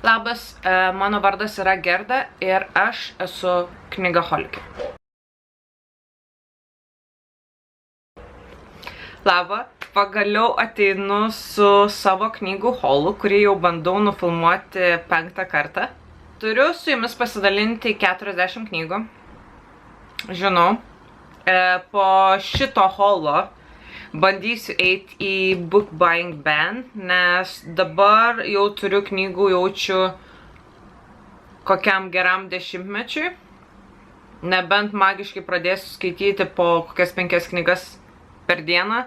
Labas, mano vardas yra Gerda ir aš esu knygaholikė. Labą, pagaliau ateinu su savo knygų haulu, kurį jau bandau nufilmuoti 5. kartą. Turiu su jumis pasidalinti 40 knygų. Žinau, po šito haulo bandysiu eiti į book buying ban, nes dabar jau turiu knygų, jaučiu kokiam geram 10 mečiui. Nebent magiškai pradėsiu skaityti po kokias 5 knygas per dieną,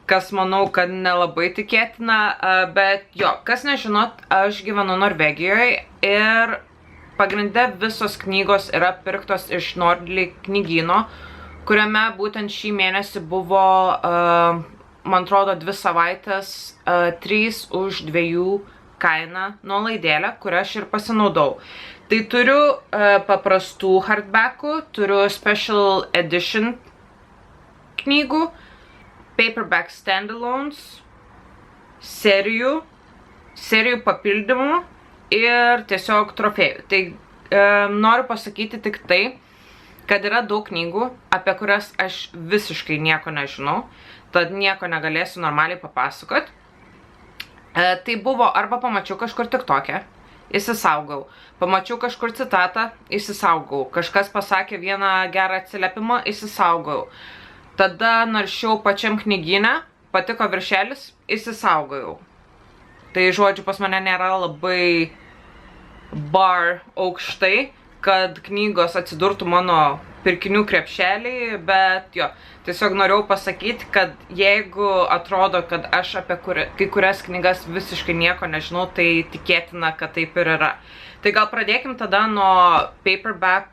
kas manau, kad nelabai tikėtina, bet jo, kas nežinot, aš gyvenu Norvegijoje ir pagrinde visos knygos yra pirktos iš Nordli knygyno, kuriame būtent šį mėnesį buvo, man atrodo, 2 savaitės 3 už 2 kainą nuolaidėlę, kurią aš ir pasinaudau. Tai turiu paprastų hardbackų, turiu special edition knygų, paperback standalones, serijų papildymų ir tiesiog trofėjų. Tai noriu pasakyti tik tai, kad yra daug knygų, apie kurias aš visiškai nieko nežinau, tad nieko negalėsiu normaliai papasakot. Tai buvo arba pamačiau kažkur TikTok'e, įsisaugau, pamačiau kažkur citatą, įsisaugau, kažkas pasakė vieną gerą atsiliepimą, įsisaugau. Tada naršiau pačiam knygyne, patiko viršelis, įsisaugojau. Tai žodžiu, pas mane nėra labai bar aukštai, kad knygos atsidurtų mano pirkinių krepšelį, bet jo, tiesiog norėjau pasakyti, kad jeigu atrodo, kad aš apie kai kurias knygas visiškai nieko nežinau, tai tikėtina, kad taip ir yra. Tai gal pradėkim tada nuo paperback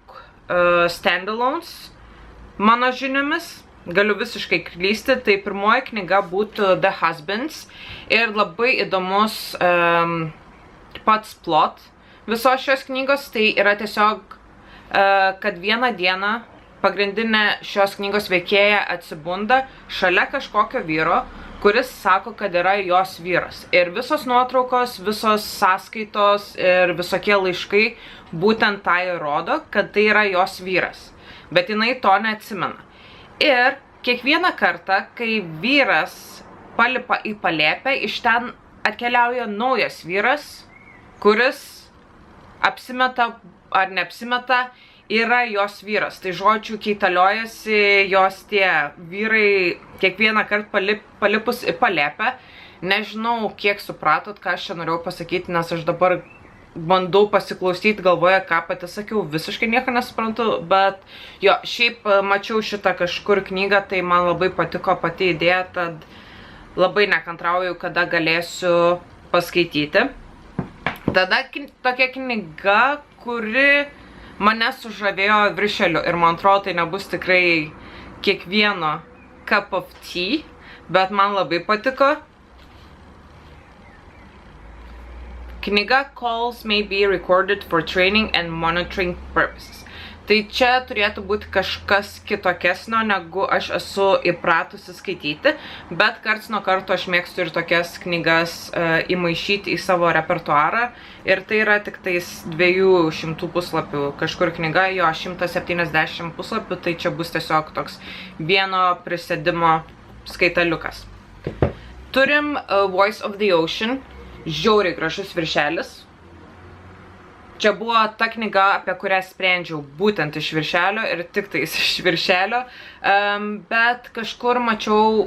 standalones mano žiniomis. Galiu visiškai klysti, tai pirmoji knyga būtų The Husbands ir labai įdomus pats plot visos šios knygos. Tai yra tiesiog, kad vieną dieną pagrindinė šios knygos veikėja atsibunda šalia kažkokio vyro, kuris sako, kad yra jos vyras. Ir visos nuotraukos, visos sąskaitos ir visokie laiškai būtent tai rodo, kad tai yra jos vyras. Bet jinai to neatsimena. Ir kiekvieną kartą, kai vyras palipa į palėpę, iš ten atkeliauja naujas vyras, kuris apsimeta ar neapsimeta, yra jos vyras. Tai žodžiu, keitaliojasi jos tie vyrai kiekvieną kartą palipus į palėpę. Nežinau, kiek supratot, ką aš čia norėjau pasakyti, nes aš dabar bandau pasiklausyti, galvoje, ką pati sakiau, visiškai nieko nesuprantu, bet jo, šiaip mačiau šitą kažkur knygą, tai man labai patiko pati idėja, tad labai nekantrauju, kada galėsiu paskaityti. Tada tokia knyga, kuri mane sužavėjo viršeliu ir man atrodo, tai nebus tikrai kiekvieno cup of tea, bet man labai patiko. Knyga Calls may be recorded for training and monitoring purposes. Tai čia turėtų būti kažkas kitokesnio, negu aš esu įpratusi skaityti, bet karts nuo karto aš mėgstu ir tokias knygas įmaišyti į savo repertuarą. Ir tai yra tik tais 200 puslapių kažkur knyga, jo 170 puslapių, tai čia bus tiesiog toks vieno prisėdimo skaitaliukas. Turim Voice of the Ocean. Žiauriai gražus viršelis. Čia buvo ta knyga, apie kurią sprendžiau būtent iš viršelio ir tik tais iš viršelio, bet kažkur mačiau,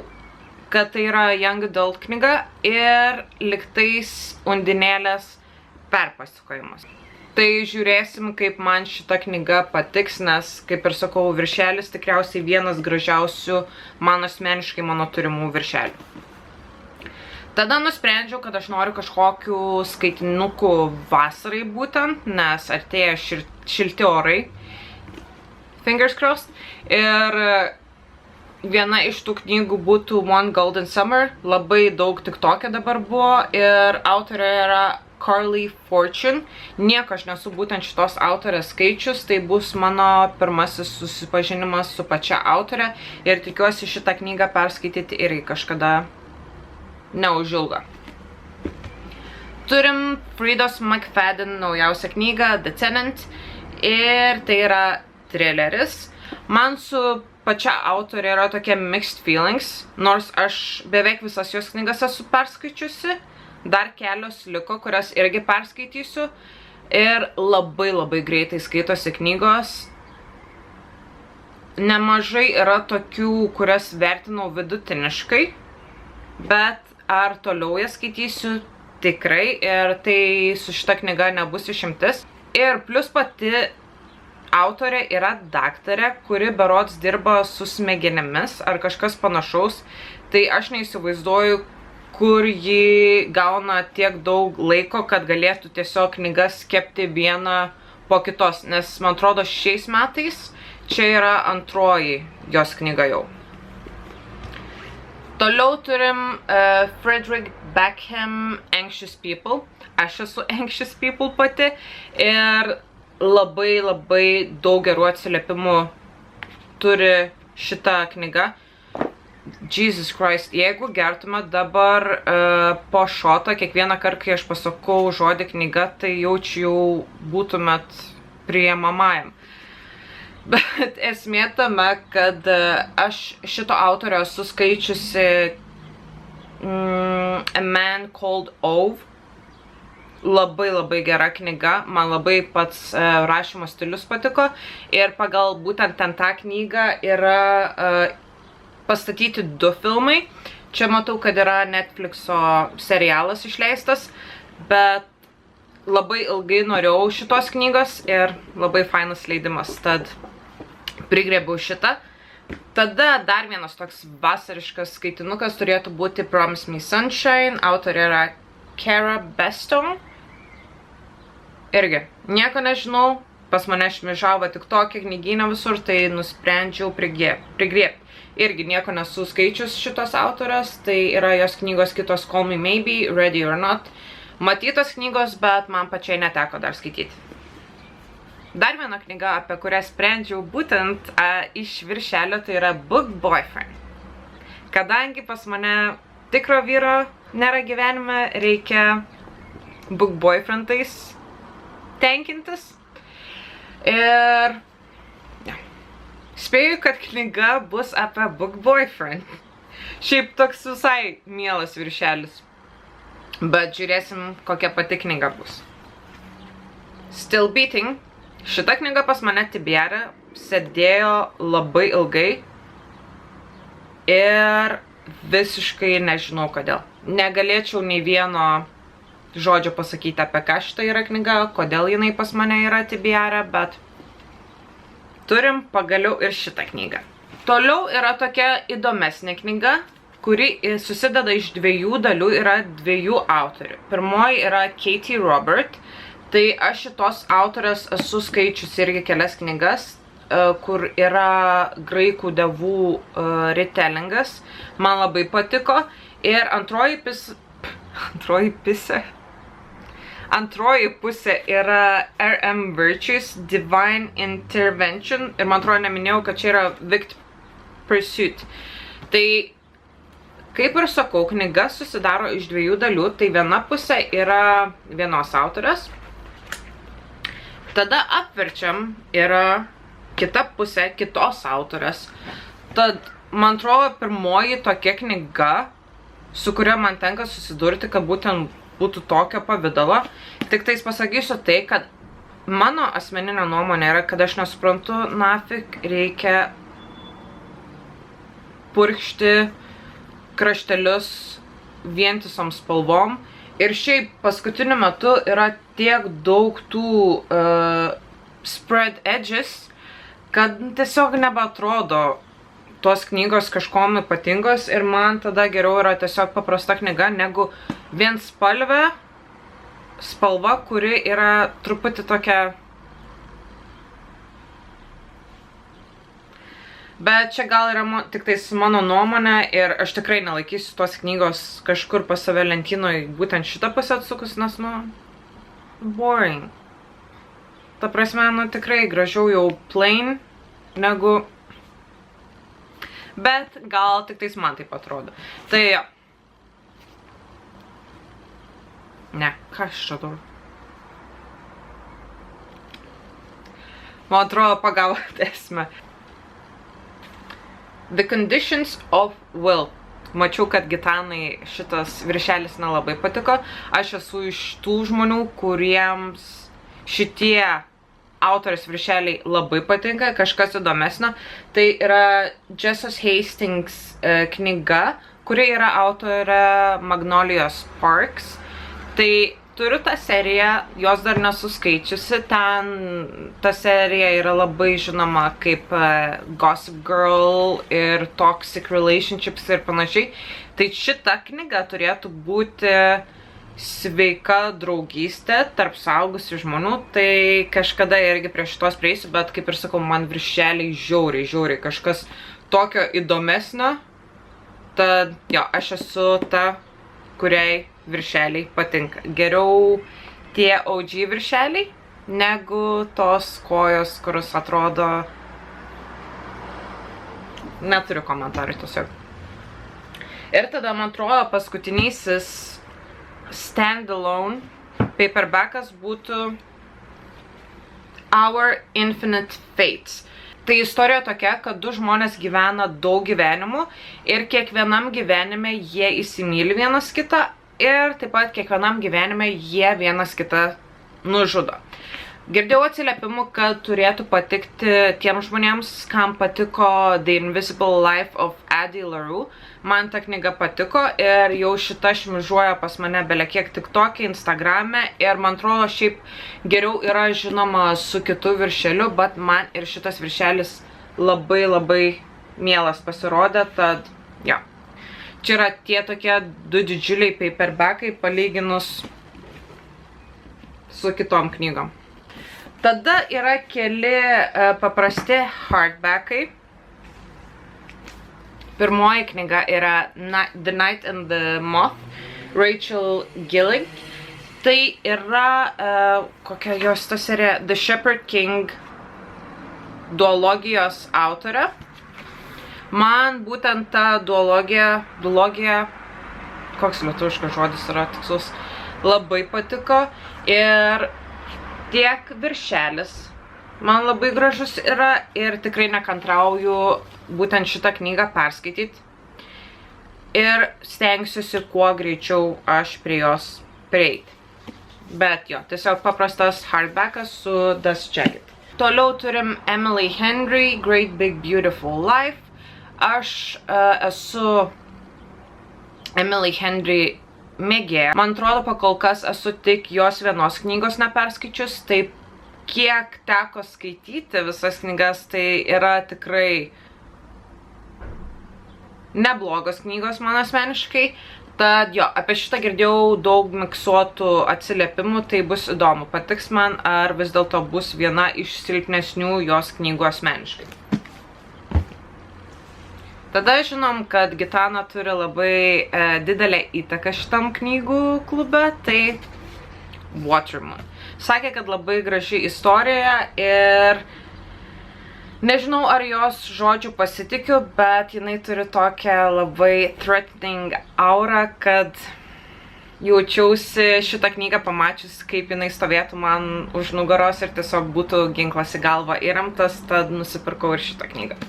kad tai yra young adult knyga ir liktais undinėlės perpasakojimas. Tai žiūrėsim, kaip man šita knyga patiks, nes, kaip ir sakau, viršelis tikriausiai vienas gražiausių man asmeniškai mano turimų viršelių. Tada nusprendžiau, kad aš noriu kažkokių skaitinukų vasarai būtent, nes artėja šilti orai. Fingers crossed. Ir viena iš tų knygų būtų One Golden Summer. Labai daug TikTok'e dabar buvo ir autorė yra Carly Fortune. Nieko aš nesu būtent šitos autorės skaičius, tai bus mano pirmasis susipažinimas su pačia autorė ir tikiuosi šitą knygą perskaityti irgi kažkada neužilgo. Turim Fridos McFadden naujausią knygą The Tenant ir tai yra trileris. Man su pačia autorė yra tokie mixed feelings, nors aš beveik visas jos knygas esu perskaičiusi, dar kelios liko, kurias irgi perskaitysiu ir labai greitai skaitosi knygos. Nemažai yra tokių, kurias vertinau vidutiniškai, bet ar toliau jas skaitysiu? Tikrai, ir tai su šita knyga nebus išimtis. Ir plus pati autorė yra daktarė, kuri berods dirba su smegenimis ar kažkas panašaus. Tai aš neįsivaizduoju, kur ji gauna tiek daug laiko, kad galėtų tiesiog knygas kepti vieną po kitos. Nes man atrodo šiais metais čia yra antroji jos knyga jau. Toliau turim Frederick Beckham Anxious People. Aš esu Anxious People pati ir labai daug gerų atsiliepimų turi šita knyga. Jesus Christ, jeigu gertumėt dabar po šotą, kiekvieną kartą, kai aš pasakau žodį knyga, tai jaučiu būtumėt priimamajam. Bet esmė tame, kad aš šito autorio esu skaičiusi A Man Called Ove. Labai gera knyga, man labai pats rašymo stilius patiko ir pagal būtent ten tą knygą yra pastatyti 2 filmai. Čia matau, kad yra Netflixo serialas išleistas, bet labai ilgai norėjau šitos knygos ir labai fainas leidimas, tad prigrėbiau šitą. Tada dar vienas toks vasariškas skaitinukas turėtų būti Promise Me Sunshine, autorė yra Cara Beston. Irgi, nieko nežinau, pas mane šmižavo tik tokia knygyne visur, tai nusprendžiau prigrėbti. Irgi nieko nesu skaičius šitos autorės, tai yra jos knygos kitos Call Me Maybe, Ready or Not. Matytos knygos, bet man pačiai neteko dar skaityti. Dar viena knyga, apie kurią sprendžiau būtent iš viršelio, tai yra Book Boyfriend. Kadangi pas mane tikro vyro nėra gyvenime, reikia book boyfriendais tenkintis. Ir spėju, kad knyga bus apie book boyfriend. Šiaip toks visai mielas viršelis. Bet žiūrėsim, kokia pati knyga bus. Still Beating. Šita knyga pas mane TBR sėdėjo labai ilgai ir visiškai nežinau kodėl. Negalėčiau nei vieno žodžio pasakyti, apie ką šita yra knyga, kodėl jinai pas mane yra TBR, bet turim pagaliau ir šitą knygą. Toliau yra tokia įdomesnė knyga, kuri susideda iš 2 dalių, yra 2 autorių. Pirmoji yra Katie Robert. Tai aš šitos autorės esu skaičius irgi kelias knygas, kur yra graikų dievų retellingas. Man labai patiko. Ir antroji pusė yra R.M. Virtues Divine Intervention. Ir man atrodo neminėjau, kad čia yra Vict Pursuit. Tai, kaip ir sakau, knyga susidaro iš 2 dalių. Tai viena pusė yra vienos autorės. Tada apverčiam yra kita pusė kitos autorės. Tad, man atrodo, pirmoji tokia knyga, su kuria man tenka susidurti, kad būtent būtų tokio pavidalo. Tik tais pasakysiu tai, kad mano asmeninė nuomonė yra, kad aš nesuprantu, nafik reikia purkšti kraštelius vientisom spalvom. Ir šiaip paskutiniu metu yra tiek daug tų spread edges, kad tiesiog nebeatrodo tos knygos kažkom ypatingos ir man tada geriau yra tiesiog paprasta knyga negu vienspalvė spalva, kuri yra truputį tokia. Bet čia gal yra tik tais mano nuomonė ir aš tikrai nelaikysiu tos knygos kažkur pas save lentynoj būtent šitą pusę atsukus, nes, boring. Ta prasme, tikrai gražiau jau plain negu... Bet gal tik tais man taip atrodo. Tai jo. Ne, ką aš čia darau? Man atrodo, pagavote esmę. The Conditions of Will. Mačiau, kad Gitanai šitas viršelis nelabai patiko. Aš esu iš tų žmonių, kuriems šitie autorės viršeliai labai patinka, kažkas įdomesnio. Tai yra Jessos Hastings knyga, kuri yra autorė Magnolios Sparks. Tai turiu tą seriją, jos dar nesu skaičiusi, ten ta serija yra labai žinoma kaip Gossip Girl ir Toxic Relationships ir panašiai. Tai šita knyga turėtų būti sveika draugystė tarp suaugusių žmonių, tai kažkada irgi prie šitos prieisiu, bet kaip ir sakau, man viršeliai žiauriai kažkas tokio įdomesnio. Tad jo, aš esu ta, kuriai viršeliai patinka. Geriau tie OG viršeliai, negu tos kojos, kurios atrodo... Neturiu komentarų tiesiog. Ir tada, man atrodo, paskutinysis standalone paperbackas būtų Our Infinite Fates. Tai istorija tokia, kad du žmonės gyvena daug gyvenimų ir kiekvienam gyvenime jie įsimyli vienas kitą ir taip pat kiekvienam gyvenime jie vienas kitą nužudo. Girdėjau atsiliepimų, kad turėtų patikti tiems žmonėms, kam patiko The Invisible Life of Addie LaRue. Man ta knyga patiko ir jau šita šmižuoja pas mane belekiek TikTok'e, Instagram'e ir man atrodo šiaip geriau yra žinoma su kitu viršeliu, bet man ir šitas viršelis labai mielas pasirodė, tad jo. Čia yra tie tokie du didžiuliai paperbackai palyginus su kitom knygom. Tada yra keli paprasti hardbackai. Pirmoji knyga yra The Night and the Moth, Rachel Gillig. Tai yra, kokia jos ta serija, The Shepherd King duologijos autorė. Man būtent ta duologija, koks lietuviškas žodis yra tikslus, labai patiko ir tiek viršelis man labai gražus yra ir tikrai nekantrauju būtent šitą knygą perskaityti. Ir stengsiuosi kuo greičiau aš prie jos prieiti. Bet jo, tiesiog paprastas hardbackas su Dust Jacket. Toliau turim Emily Henry, Great Big Beautiful Life. Aš esu Emily Henry mėgėja. Man atrodo, pakol kas esu tik jos vienos knygos neperskaičius, taip kiek teko skaityti visas knygas, tai yra tikrai neblogos knygos man asmeniškai. Tad jo, apie šitą girdėjau daug miksuotų atsiliepimų, tai bus įdomu. Patiks man, ar vis dėlto bus viena iš silpnesnių jos knygų asmeniškai. Tada žinom, kad Gitana turi labai didelę įtaką šitam knygų klube, tai Watermoon. Sakė, kad labai graži istorija ir nežinau, ar jos žodžių pasitikiu, bet jinai turi tokią labai threatening aurą, kad jaučiausi šitą knygą pamačius, kaip jinai stovėtų man už nugaros ir tiesiog būtų ginklas į galvą įremtas, tad nusipirkau ir šitą knygą.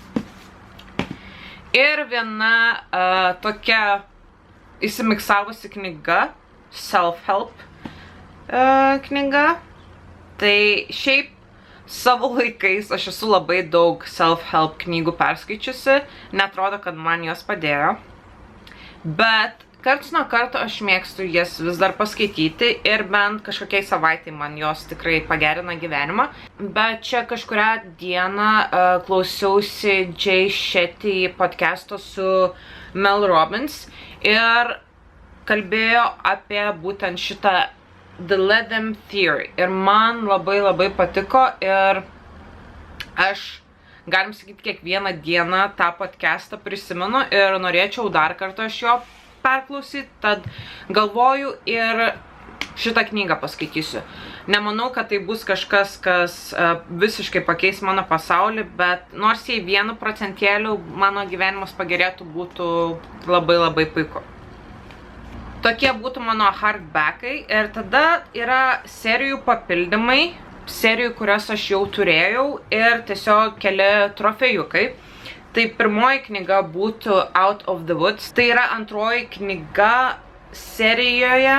Ir viena tokia įsimiksavusi knyga, Self-Help knyga. Tai šiaip savo laikais aš esu labai daug self-help knygų perskaičiusi, netrodo, kad man jos padėjo. Bet karts nuo karto aš mėgstu jas vis dar paskaityti ir bent kažkokiai savaitai man jos tikrai pagerina gyvenimą. Bet čia kažkurią dieną klausiausi Jay Shetty podcast'o su Mel Robbins ir kalbėjo apie būtent šitą The Let Them Theory. Ir man labai patiko ir aš, galim sakyti, kiekvieną dieną tą podcast'ą prisimenu ir norėčiau dar kartą aš jo perklausyti, tad galvoju ir šitą knygą paskaitysiu. Nemanau, kad tai bus kažkas, kas visiškai pakeis mano pasaulį, bet nors jei 1% mano gyvenimas pagerėtų, būtų labai puiku. Tokie būtų mano hardbackai. Ir tada yra serijų papildymai, serijų, kurias aš jau turėjau ir tiesiog keli trofėjukai. Tai pirmoji knyga būtų Out of the Woods. Tai yra antroji knyga serijoje.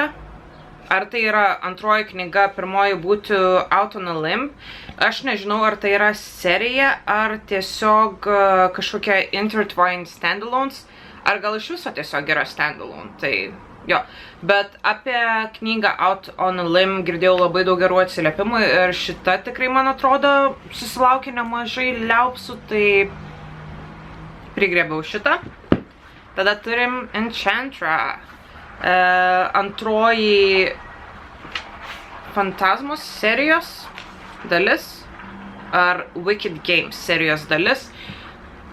Ar tai yra antroji knyga, pirmoji būtų Out on a Limb. Aš nežinau, ar tai yra serija, ar tiesiog kažkokia intertwined standalones, ar gal iš viso tiesiog yra standalone. Tai jo. Bet apie knygą Out on a Limb girdėjau labai daug gerų atsiliepimų ir šita tikrai, man atrodo, susilaukė nemažai liaupsų, tai prigrėbiau šitą. Tada turim Enchantra. Antroji Phantasmos serijos dalis ar Wicked Games serijos dalis.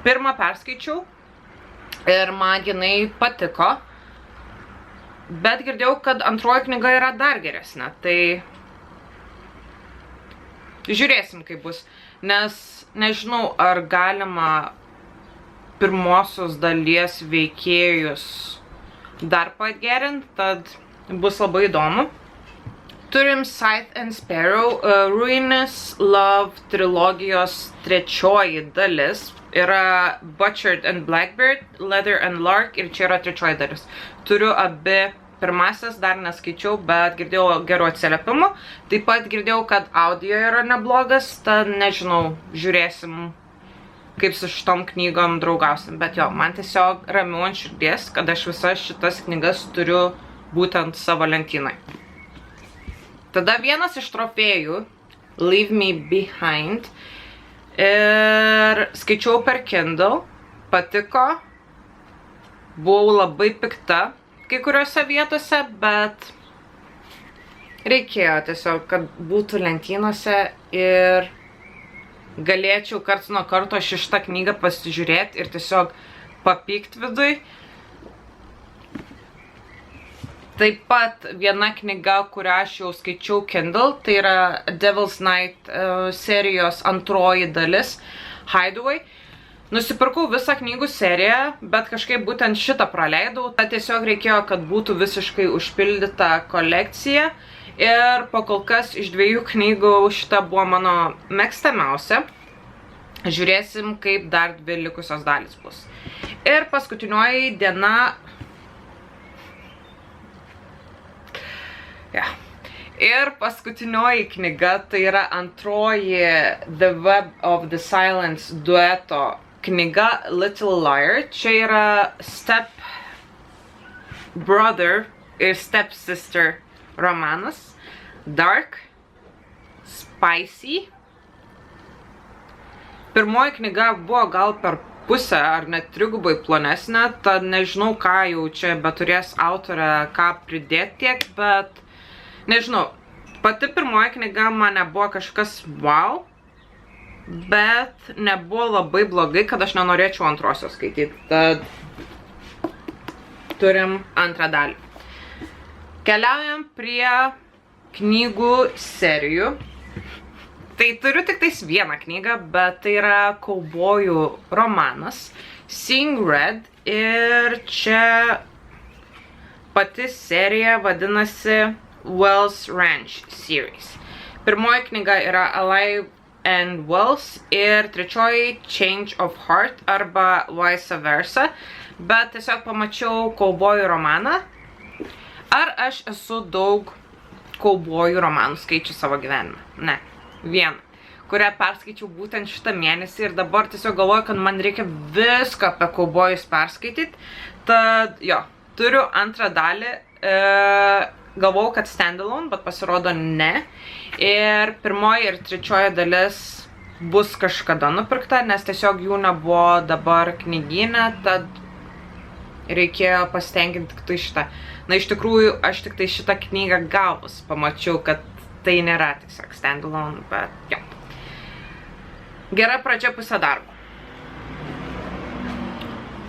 Pirmą perskaičiau ir man jinai patiko, bet girdėjau, kad antroji knyga yra dar geresnė, tai žiūrėsim, kaip bus, nes nežinau, ar galima pirmosios dalies veikėjus dar pagerint, tad bus labai įdomu. Turim Scythe and Sparrow, Ruinous Love trilogijos trečioji dalis. Yra Butchered and Blackbird, Leather and Lark ir čia yra trečioji dalis. Turiu abi pirmasis, dar neskaičiau, bet girdėjau gerų atsiliepimų. Taip pat girdėjau, kad audio yra neblogas, tad nežinau, žiūrėsim, kaip su šitom knygom draugausim. Bet jo, man tiesiog ramiau ant širdies, kad aš visas šitas knygas turiu būtent savo lentynai. Tada vienas iš trofėjų, Leave Me Behind, ir skaičiau per Kindle, patiko, buvau labai pikta kai kuriuose vietose, bet reikėjo tiesiog, kad būtų lentynose ir galėčiau karts nuo karto šitą knygą pasižiūrėti ir tiesiog papykti viduj. Taip pat viena knyga, kurią aš jau skaičiau Kindle, tai yra Devil's Night serijos antroji dalis, Hideaway. Nusipirkau visą knygų seriją, bet kažkaip būtent šitą praleidau. Tad tiesiog reikėjo, kad būtų visiškai užpildyta kolekcija. Ir po kol kas iš dviejų knygų šita buvo mano mėgstamiausia. Žiūrėsim, kaip dar dvi likusios dalys bus. Ir paskutinioji diena... Ir paskutinioji knyga, tai yra antroji The Web of the Silence dueto knyga Little Liar. Čia yra Step Brother ir Step Sister romanas. Dark, Spicy. Pirmoji knyga buvo gal per pusę ar net trigubai plonesnė, tad nežinau, ką jau čia beturės autorė ką pridėti tiek, bet nežinau, pati pirmoji knyga man nebuvo kažkas wow, bet nebuvo labai blogai, kad aš nenorėčiau antrosios skaityti, tad turim antrą dalį. Keliaujam prie knygų serijų. Tai turiu tik tais vieną knygą, bet tai yra kaubojų romanas Seeing Red ir čia pati serija vadinasi Wells Ranch series. Pirmoji knyga yra Alive and Wells ir trečioji Change of Heart arba Vice Versa, bet tiesiog pamačiau kaubojų romaną. Ar aš esu daug kaubojų romanų skaičių savo gyvenime? Ne. Vieną, kurią perskaičiau būtent šitą mėnesį ir dabar tiesiog galvoju, kad man reikia viską apie kaubojus perskaityti. Tad jo, turiu antrą dalį, galvojau, kad standalone, bet pasirodo ne. Ir pirmoji ir trečioji dalis bus kažkada nupirkta, nes tiesiog jų nebuvo dabar knygyne, tad reikėjo pasitenkinti tik tai šitą. Na, iš tikrųjų, aš tik tai šitą knygą gavus pamačiau, kad tai nėra tiesiog standalone, bet jo. Gera pradžia pusė darbo.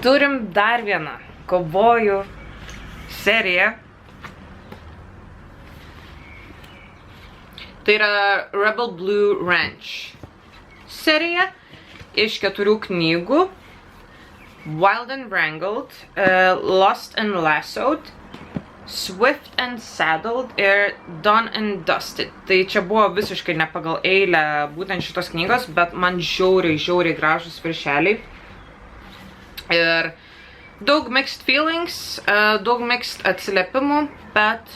Turim dar vieną kaubojų seriją. Tai yra Rebel Blue Ranch serija iš 4 knygų. Wild and Wrangled, Lost and Lassoed, Swift and Saddled ir Done and Dusted. Tai čia buvo visiškai ne pagal eilę būtent šitos knygos, bet man žiauriai gražus viršeliai. Ir daug mixed feelings, daug mixed atsiliepimų, bet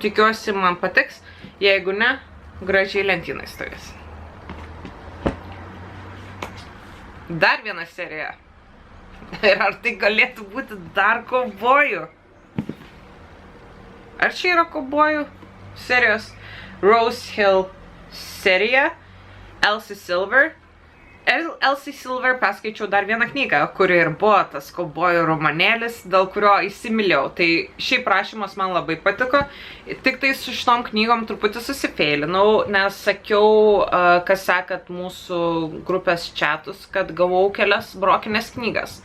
tikiuosi man patiks. Jeigu ne, gražiai lentynai stovės. Dar viena serija. Ir ar tai galėtų būti dar kaubojų? Ar čia yra kaubojų serijos? Rose Hill serija, Elsie Silver. Elsie Silver perskaičiau dar vieną knygą, kuri ir buvo tas kaubojų romanėlis, dėl kurio įsimylėjau. Tai šiaip rašymas man labai patiko. Tik tai su šitom knygom truputį susifeilinau, nes sakiau, kas sekat mūsų grupės chatus, kad gavau kelias brokinės knygas.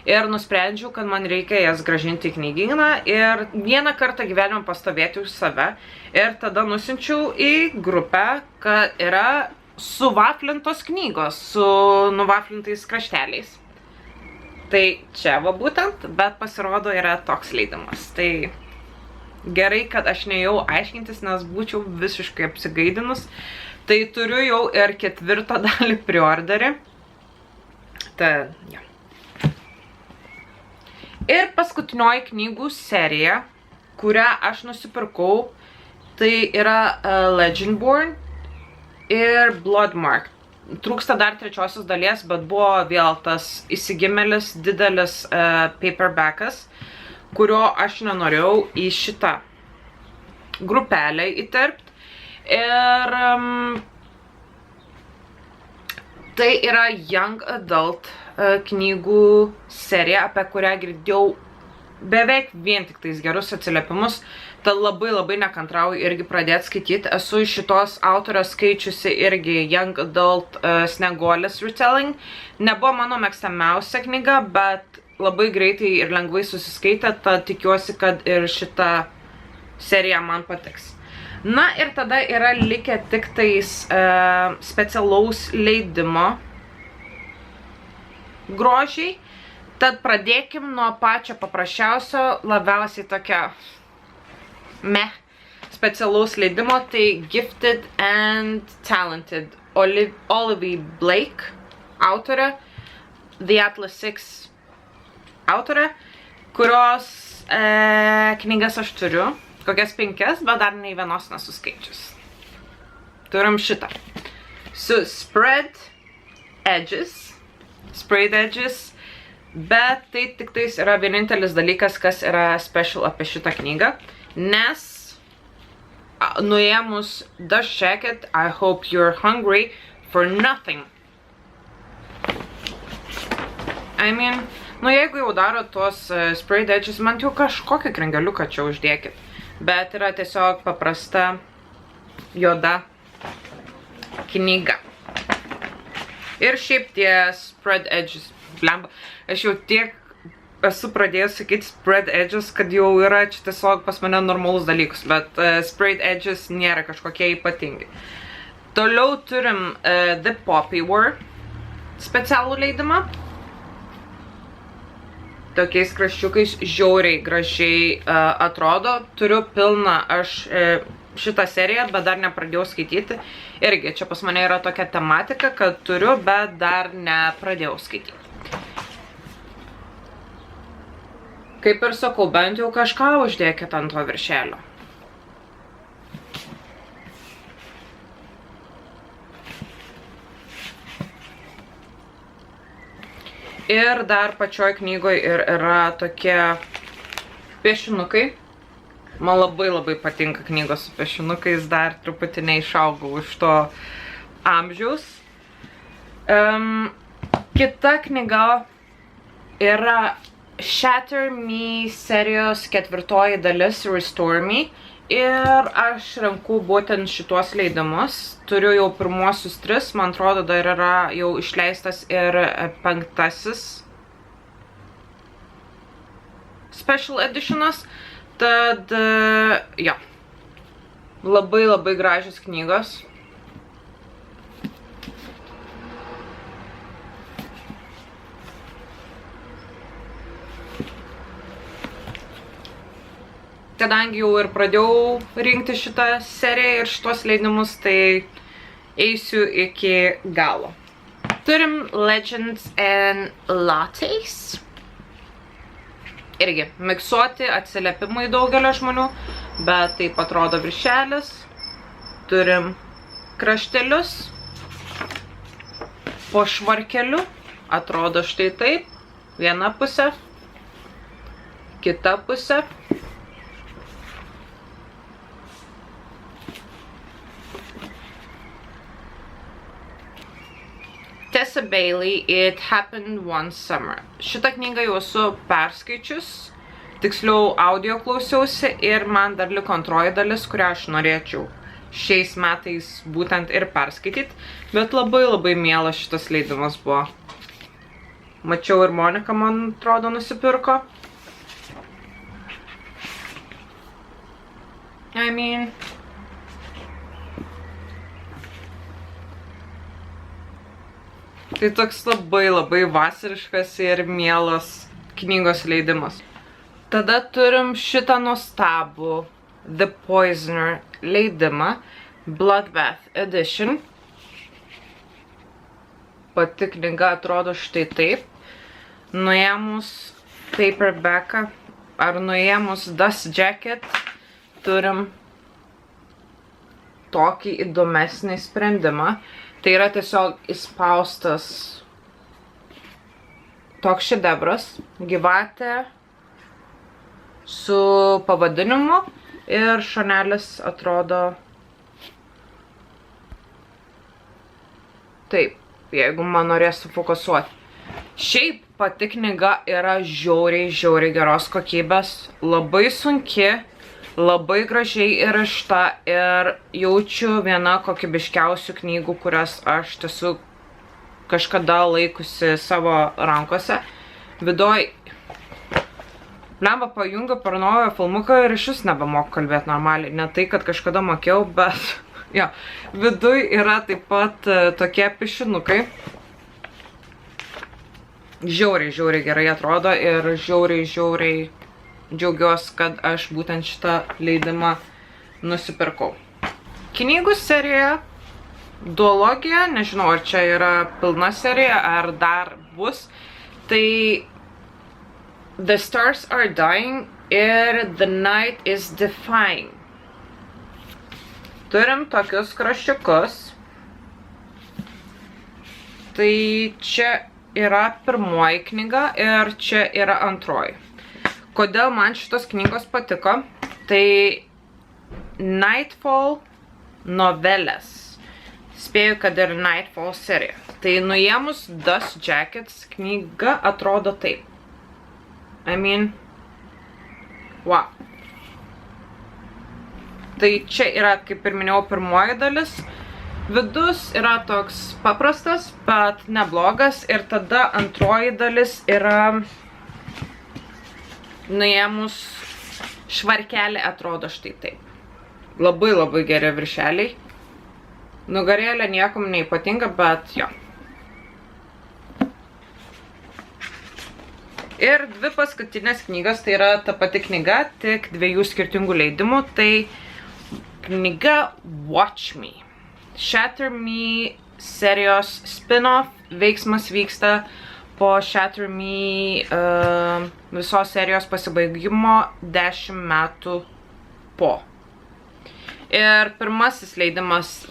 Ir nusprendžiau, kad man reikia jas grąžinti į knygyną ir vieną kartą gyvenimą pastovėti už save. Ir tada nusiunčiau į grupę, kad yra suvaflintos knygos su nuvaflintais krašteliais. Tai čia va būtent, bet pasirodo yra toks leidimas. Tai gerai, kad aš nejau aiškintis, nes būčiau visiškai apsigaidinus. Tai turiu jau ir 4 dalį preorderį. Tai, ja. Ir paskutinioji knygų serija, kurią aš nusipirkau, tai yra Legendborn ir Bloodmark. Trūksta dar 3 dalies, bet buvo vėl tas įsigimėlis didelis paperbackas, kurio aš nenorėjau į šitą grupelę įterpt. Ir tai yra Young Adult knygų serija, apie kurią girdėjau beveik vien tik tais gerus atsiliepimus. Tad labai nekantrauju irgi pradėti skaityti. Esu iš šitos autorės skaičiusi irgi Young Adult Snieguolės retelling. Nebuvo mano mėgstamiausia knyga, bet labai greitai ir lengvai susiskaitė, tad tikiuosi, kad ir šita serija man patiks. Na ir tada yra likę tik tais specialaus leidimo grožiai. Tad pradėkim nuo pačio paprasčiausio, labiausiai tokia specialaus leidimo, tai Gifted and Talented, Olivia Blake autorė, The Atlas 6 autorė, kurios knygas aš turiu, kokias 5, bet dar nei vienos nesuskaičius. Turim šitą. Su Sprayed Edges, bet tai tik tais yra vienintelis dalykas, kas yra special apie šitą knygą, nes nuėmus Dust Jacket, I hope you're hungry for nothing. I mean, nu jeigu jau daro tuos sprayed edges, man jau kažkokį kringaliuką čia uždėkit. Bet yra tiesiog paprasta juoda knyga. Ir šiaip tie spread edges, blemba, aš jau tiek esu pradėjęs sakyti spread edges, kad jau yra čia tiesiog pas mane normalus dalykus, bet spread edges nėra kažkokie ypatingi. Toliau turim The Poppy War specialų leidimą. Tokiais kraščiukais žiauriai gražiai atrodo. Turiu pilną aš šitą seriją, bet dar nepradėjau skaityti. Irgi čia pas mane yra tokia tematika, kad turiu, bet dar nepradėjau skaityti. Kaip ir sakau, bent jau kažką uždėkit ant to viršelio. Ir dar pačioj knygoj yra tokie piešinukai. Man labai patinka knygos su piešinukais, dar truputį neišaugau iš to amžiaus. Kita knyga yra Shatter Me serijos 4 dalis Restore Me. Ir aš renku būtent šituos leidimus. Turiu jau pirmuosius 3, man atrodo, dar yra jau išleistas ir 5 special editionas. Tad, jo, labai gražios knygos. kadangi jau ir pradėjau rinkti šitą seriją ir šitos leidimus, tai eisiu iki galo. Turim Legends and Lattes. Irgi miksuoti atsiliepimai daugelio žmonių, bet taip atrodo viršelis. Turim kraštelius. Po švarkeliu atrodo štai taip. Viena pusė, kita pusė. Tessa Bailey, It Happened One Summer. Šitą knygą jau esu perskaičius, tiksliau audio klausiausi ir man dar liko antroji dalis, kurią aš norėčiau šiais metais būtent ir perskaityti, bet labai mielas šitas leidimas buvo. Mačiau ir Monika, man atrodo, nusipirko. Tai toks labai vasariškas ir mielas knygos leidimas. Tada turim šitą nuostabų The Poisoner leidimą, Bloodbath Edition. Pati knyga atrodo štai taip. Nuėmus paperbacką ar nuėmus Dust Jacket turim tokį įdomesnį sprendimą. Tai yra tiesiog įspaustas toks šedevras, gyvatė su pavadinimu ir šonelis atrodo taip, jeigu man norės sufokusuoti. Šiaip pati knyga yra žiauriai geros kokybės, labai sunki, labai gražiai įrašta ir jaučiu viena kokybiškiausių knygų, kurias aš tiesiog kažkada laikusi savo rankose. Vidoj, blemba, pajungiu per naują filmuką ir iš vis nebemoku kalbėti normaliai. Ne tai, kad kažkada mokėjau, bet jo, viduj yra taip pat tokie pišinukai. Žiauriai gerai atrodo ir žiauriai džiaugiuosi, kad aš būtent šitą leidimą nusipirkau. Knygų serija Duologija, nežinau, ar čia yra pilna serija, ar dar bus. Tai The Stars Are Dying ir The Night Is Defying. Turim tokius kraščiukus. Tai čia yra pirmoji knyga ir čia yra antroji. Kodėl man šitos knygos patiko? Tai Nightfall novelės. Spėju, kad ir Nightfall serija. Tai nuėmus Dust Jackets knyga atrodo taip. Wow. Tai čia yra, kaip ir minėjau, pirmoji dalis. Vidus yra toks paprastas, bet neblogas. Ir tada antroji dalis yra nuėmus švarkelį atrodo štai taip. Labai geri viršeliai. Nugarėlė niekam neypatinga, bet jo. Ir dvi paskutinės knygas, tai yra ta pati knyga, tik dviejų skirtingų leidimų. Tai knyga Watch Me. Shatter Me serijos spin-off. Veiksmas vyksta po Shatter Me visos serijos pasibaigimo 10 metų po. Ir pirmasis leidimas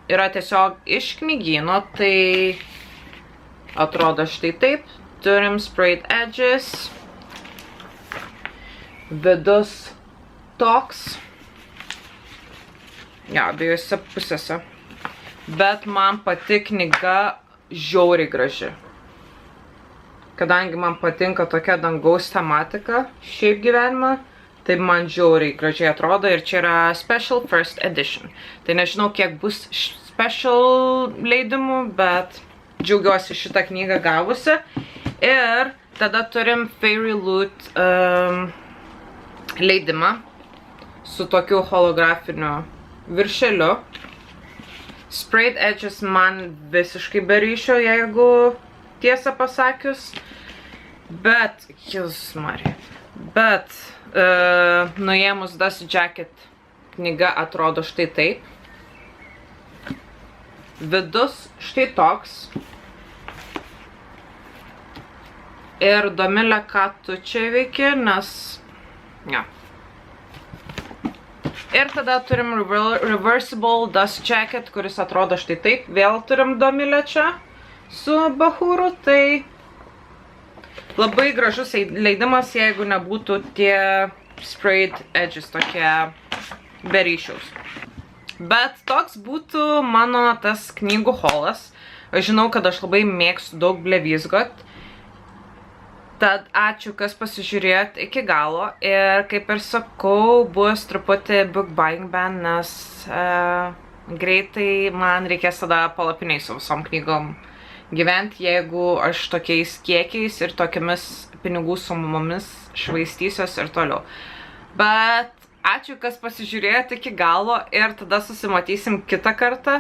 yra tiesiog iš knygyno, tai atrodo štai taip. Turim sprayed edges. Vidus toks. Ja, abiejose pusėse. Bet man pati knyga žiauriai graži. Kadangi man patinka tokia dangaus tematika šiaip gyvenime, tai man žiauriai gražiai atrodo ir čia yra Special First Edition. Tai nežinau, kiek bus special leidimų, bet džiaugiuosi šitą knygą gavusi. Ir tada turim Fairy Loot leidimą su tokiu holografiniu viršeliu. Sprayed edges man visiškai be ryšio, jeigu tiesą pasakius. Bet, Jėzus Marija, bet Nuėmus Dust Jacket knyga atrodo štai taip. Vidus štai toks. Ir Domile, ką tu čia veiki, nes... Ja. Ir tada turim Reversible Dust Jacket, kuris atrodo štai taip. Vėl turim Domilę čia su bachūru, tai labai gražus leidimas, jeigu nebūtų tie sprayed edges, tokie be ryšiaus. Bet toks būtų mano tas knygų haulas. Aš žinau, kad aš labai mėgstu daug blevizgot. Tad ačiū, kas pasižiūrėjot iki galo. Ir kaip ir sakau, bus truputį book buying ban, nes greitai man reikės tada palapiniai su visom knygom gyventi, jeigu aš tokiais kiekiais ir tokiamis pinigų sumomis švaistysiuos ir toliau. Bet ačiū, kas pasižiūrėjot iki galo ir tada susimatysim kitą kartą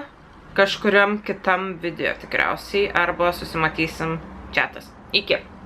kažkuriam kitam video tikriausiai, arba susimatysim chatas. Iki!